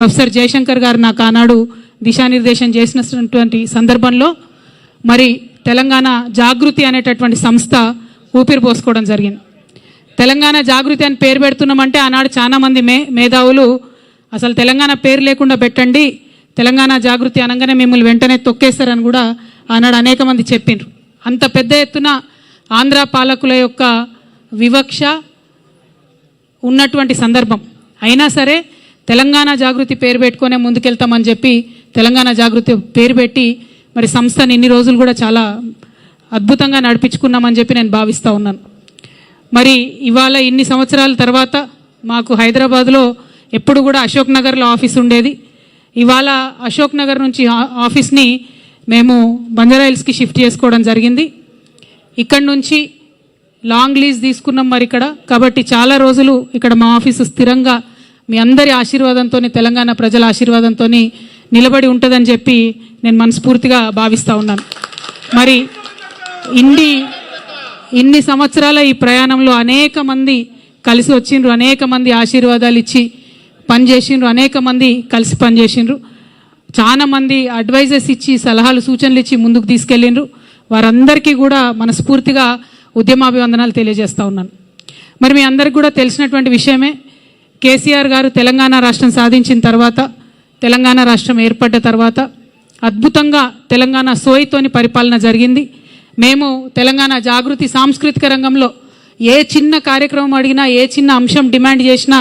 Professor Jayashankar గారు నాకు ఆనాడు దిశానిర్దేశం చేసినటువంటి సందర్భంలో మరి తెలంగాణ జాగృతి అనేటటువంటి సంస్థ ఊపిరి పోసుకోవడం జరిగింది. తెలంగాణ జాగృతి అని పేరు పెడుతున్నామంటే ఆనాడు చాలామంది మేధావులు అసలు తెలంగాణ పేరు లేకుండా పెట్టండి, తెలంగాణ జాగృతి అనగానే మిమ్మల్ని వెంటనే తొక్కేస్తారని కూడా ఆనాడు అనేక మంది చెప్పిండ్రు. అంత పెద్ద ఎత్తున ఆంధ్ర పాలకుల యొక్క వివక్ష ఉన్నటువంటి సందర్భం అయినా సరే తెలంగాణ జాగృతి పేరు పెట్టుకునే ముందుకెళ్తామని చెప్పి తెలంగాణ జాగృతి పేరు పెట్టి మరి సంస్థని ఇన్ని రోజులు కూడా చాలా అద్భుతంగా నడిపించుకున్నామని చెప్పి నేను భావిస్తూ ఉన్నాను. మరి ఇవాళ ఇన్ని సంవత్సరాల తర్వాత మాకు హైదరాబాద్లో ఎప్పుడు కూడా అశోక్ నగర్లో ఆఫీస్ ఉండేది. ఇవాళ అశోక్ నగర్ నుంచి ఆఫీస్ని మేము బంజారాహిల్స్కి షిఫ్ట్ చేసుకోవడం జరిగింది. ఇక్కడ నుంచి లాంగ్ లీజ్ తీసుకున్నాం మరి ఇక్కడ, కాబట్టి చాలా రోజులు ఇక్కడ మా ఆఫీసు స్థిరంగా మీ అందరి ఆశీర్వాదంతో, తెలంగాణ ప్రజల ఆశీర్వాదంతో నిలబడి ఉంటుందని చెప్పి నేను మనస్ఫూర్తిగా భావిస్తూ ఉన్నాను. మరి ఇన్ని సంవత్సరాల ఈ ప్రయాణంలో అనేక మంది కలిసి వచ్చిండ్రు, అనేక మంది ఆశీర్వాదాలు ఇచ్చి పనిచేసిండ్రు, అనేక మంది కలిసి పనిచేసిండ్రు, చాలా మంది అడ్వైజర్స్ ఇచ్చి సలహాలు సూచనలు ఇచ్చి ముందుకు తీసుకెళ్ళిండ్రు. వారందరికీ కూడా మనస్ఫూర్తిగా ఉద్యమాభివందనాలు తెలియజేస్తూ ఉన్నాను. మరి మీ అందరికీ కూడా తెలిసినటువంటి విషయమే, కేసీఆర్ గారు తెలంగాణ రాష్ట్రం సాధించిన తర్వాత, తెలంగాణ రాష్ట్రం ఏర్పడ్డ తర్వాత అద్భుతంగా తెలంగాణ సోయితోని పరిపాలన జరిగింది. మేము తెలంగాణ జాగృతి సాంస్కృతిక రంగంలో ఏ చిన్న కార్యక్రమం అడిగినా, ఏ చిన్న అంశం డిమాండ్ చేసినా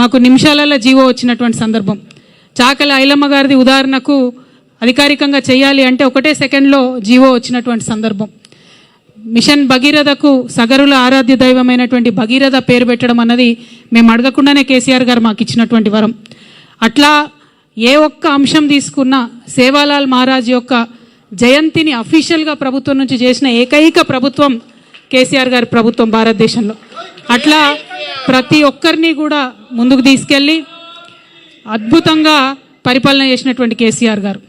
మాకు నిమిషాలలో జీవో వచ్చినటువంటి సందర్భం. చాకలి ఐలమ్మ గారిది ఉదాహరణకు అధికారికంగా చేయాలి అంటే ఒకటే సెకండ్లో జీవో వచ్చినటువంటి సందర్భం. మిషన్ భగీరథకు సగరుల ఆరాధ్య దైవమైనటువంటి భగీరథ పేరు పెట్టడం అన్నది మేము అడగకుండానే కేసీఆర్ గారు మాకు ఇచ్చినటువంటి వరం. అట్లా ఏ ఒక్క అంశం తీసుకున్నా సేవాలాల్ మహారాజ్ యొక్క జయంతిని అఫీషియల్గా ప్రభుత్వం నుంచి చేసిన ఏకైక ప్రభుత్వం కేసీఆర్ గారి ప్రభుత్వం భారతదేశంలో. అట్లా ప్రతి ఒక్కరిని కూడా ముందుకు తీసుకెళ్ళి అద్భుతంగా పరిపాలన చేసినటువంటి కేసీఆర్ గారు.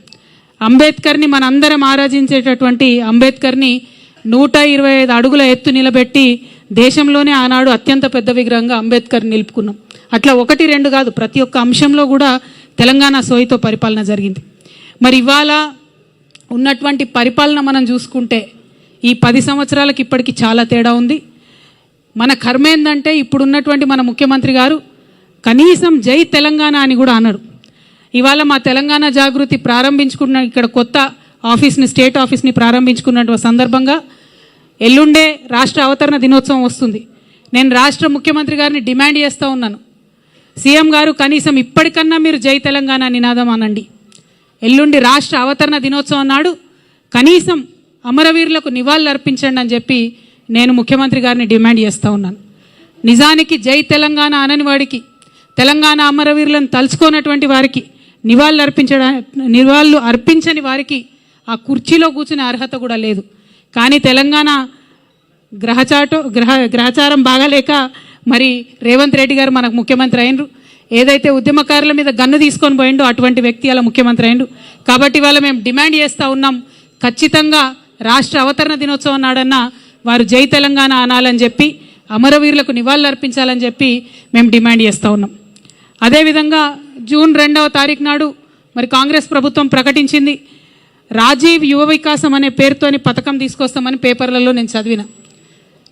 అంబేద్కర్ని మనందరం ఆరాధించేటటువంటి అంబేద్కర్ని 125 అడుగుల ఎత్తు నిలబెట్టి దేశంలోనే ఆనాడు అత్యంత పెద్ద విగ్రహంగా అంబేద్కర్ నిలుపుకున్నాం. అట్లా 1-2 కాదు, ప్రతి ఒక్క అంశంలో కూడా తెలంగాణ సోయితో పరిపాలన జరిగింది. మరి ఇవాళ ఉన్నటువంటి పరిపాలన మనం చూసుకుంటే ఈ 10 సంవత్సరాలకి ఇప్పటికి చాలా తేడా ఉంది. మన కర్మ ఏందంటే ఇప్పుడున్నటువంటి మన ముఖ్యమంత్రి గారు కనీసం జై తెలంగాణ అని కూడా అన్నారు. ఇవాళ మా తెలంగాణ జాగృతి ప్రారంభించుకున్న ఇక్కడ కొత్త ఆఫీస్ని, స్టేట్ ఆఫీస్ని ప్రారంభించుకున్న సందర్భంగా ఎల్లుండే రాష్ట్ర అవతరణ దినోత్సవం వస్తుంది. నేను రాష్ట్ర ముఖ్యమంత్రి గారిని డిమాండ్ చేస్తూ ఉన్నాను, సీఎం గారు కనీసం ఇప్పటికన్నా మీరు జై తెలంగాణ నినాదం అనండి. ఎల్లుండి రాష్ట్ర అవతరణ దినోత్సవం నాడు కనీసం అమరవీరులకు నివాళులు అర్పించండి అని చెప్పి నేను ముఖ్యమంత్రి గారిని డిమాండ్ చేస్తూ ఉన్నాను. నిజానికి జై తెలంగాణ అనని వాడికి, తెలంగాణ అమరవీరులను తలుచుకోనటువంటి వారికి, నివాళులు అర్పించని వారికి ఆ కుర్చీలో కూర్చునే అర్హత కూడా లేదు. కానీ తెలంగాణ గ్రహచారం బాగాలేక మరి రేవంత్ రెడ్డి గారు మనకు ముఖ్యమంత్రి అయినరు. ఏదైతే ఉద్యమకారుల మీద గన్ను తీసుకొని పోయిండో అటువంటి వ్యక్తి అలా ముఖ్యమంత్రి అయిండు. కాబట్టి ఇవాళ మేము డిమాండ్ చేస్తూ ఉన్నాం, ఖచ్చితంగా రాష్ట్ర అవతరణ దినోత్సవం నాడన్నా వారు జై తెలంగాణ అనాలని చెప్పి, అమరవీరులకు నివాళులు అర్పించాలని చెప్పి మేము డిమాండ్ చేస్తూ ఉన్నాం. అదేవిధంగా జూన్ 2వ తారీఖు నాడు మరి కాంగ్రెస్ ప్రభుత్వం ప్రకటించింది, రాజీవ్ యువ వికాసం అనే పేరుతోని పథకం తీసుకొస్తామని పేపర్లలో నేను చదివిన.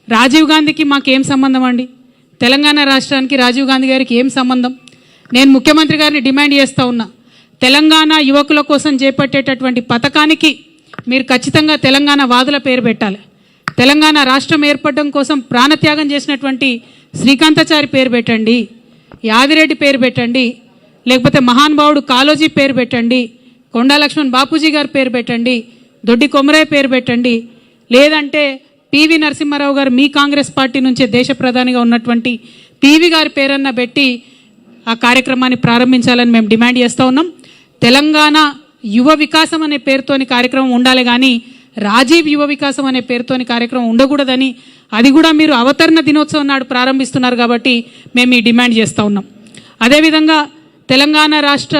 రాజీవ్ గాంధీకి మాకేం సంబంధం అండి? తెలంగాణ రాష్ట్రానికి రాజీవ్ గాంధీ గారికి ఏం సంబంధం? నేను ముఖ్యమంత్రి గారిని డిమాండ్ చేస్తూ ఉన్నా, తెలంగాణ యువకుల కోసం చేపట్టేటటువంటి పథకానికి మీరు ఖచ్చితంగా తెలంగాణ వాదుల పేరు పెట్టాలి. తెలంగాణ రాష్ట్రం ఏర్పడడం కోసం ప్రాణత్యాగం చేసినటువంటి శ్రీకాంతాచారి పేరు పెట్టండి, యాదిరెడ్డి పేరు పెట్టండి, లేకపోతే మహానుభావుడు కాళోజీ పేరు పెట్టండి, కొండా లక్ష్మణ్ బాపూజీ గారి పేరు పెట్టండి, దొడ్డి కొమరయ్య పేరు పెట్టండి, లేదంటే పివి నరసింహారావు గారు మీ కాంగ్రెస్ పార్టీ నుంచే దేశ ప్రధానిగా ఉన్నటువంటి పివి గారి పేరన్న పెట్టి ఆ కార్యక్రమాన్ని ప్రారంభించాలని మేము డిమాండ్ చేస్తూ ఉన్నాం. తెలంగాణ యువ వికాసం అనే పేరుతోని కార్యక్రమం ఉండాలి కానీ రాజీవ్ యువ వికాసం అనే పేరుతోని కార్యక్రమం ఉండకూడదని, అది కూడా మీరు అవతరణ దినోత్సవం నాడు ప్రారంభిస్తున్నారు కాబట్టి మేము ఈ డిమాండ్ చేస్తూ ఉన్నాం. అదేవిధంగా తెలంగాణ రాష్ట్ర